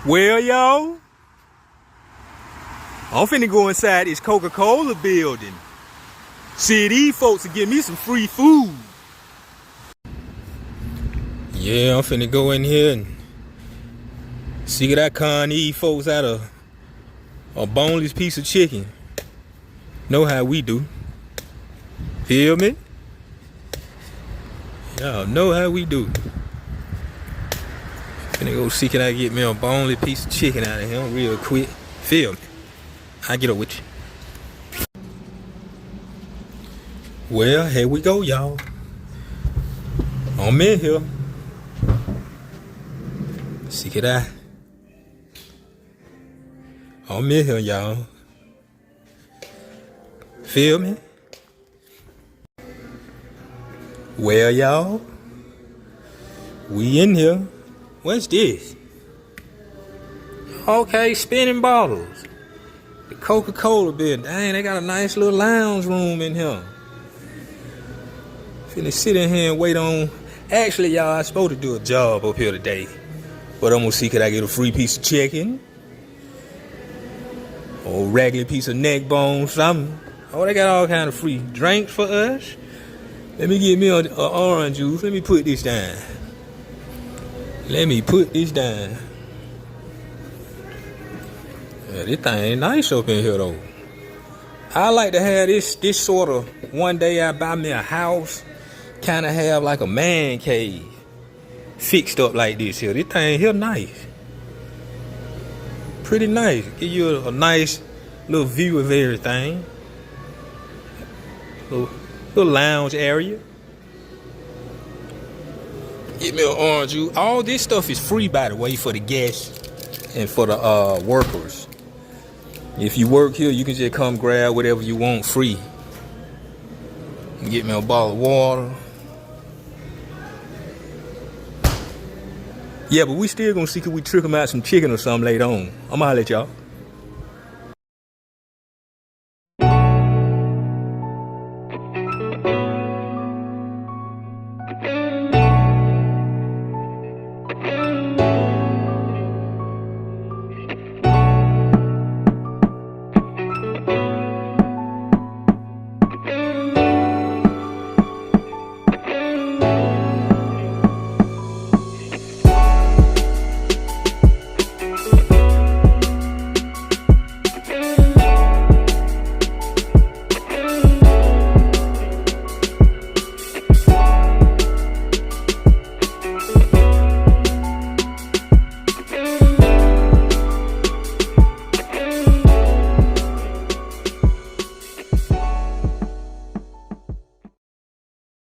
Well, y'all, I'm finna go inside this Coca-Cola building. See, these folks will give me some free food. Yeah, I'm finna go in here and see if I con these folks out of a boneless piece of chicken. Know how we do. Feel me? Y'all know how we do. Finna go see can I get me a boneless piece of chicken out of here real quick. Feel me? I get up with you. Well, here we go, y'all. I'm in here. See can I'm in here, y'all. Feel me? Well, y'all, we in here. What's this? Okay, spinning bottles. The Coca-Cola building. Dang, they got a nice little lounge room in here. Finna sit in here and wait on. Actually, y'all, I supposed to do a job up here today. But I'm gonna see could I get a free piece of chicken. Or a regular piece of neck bone, something. Oh, they got all kind of free drinks for us. Let me get me an orange juice. Let me put this down. Yeah, this thing ain't nice up in here though. I like to have this sort of one day I buy me a house, kind of have like a man cave fixed up like this here. This thing here nice. Pretty nice. Give you a nice little view of everything. Little lounge area. Get me an orange juice. All this stuff is free, by the way, for the guests and for the workers. If you work here, you can just come grab whatever you want free. Get me a bottle of water. Yeah, but we still gonna see if we trick them out some chicken or something later on. I'm gonna holler at y'all.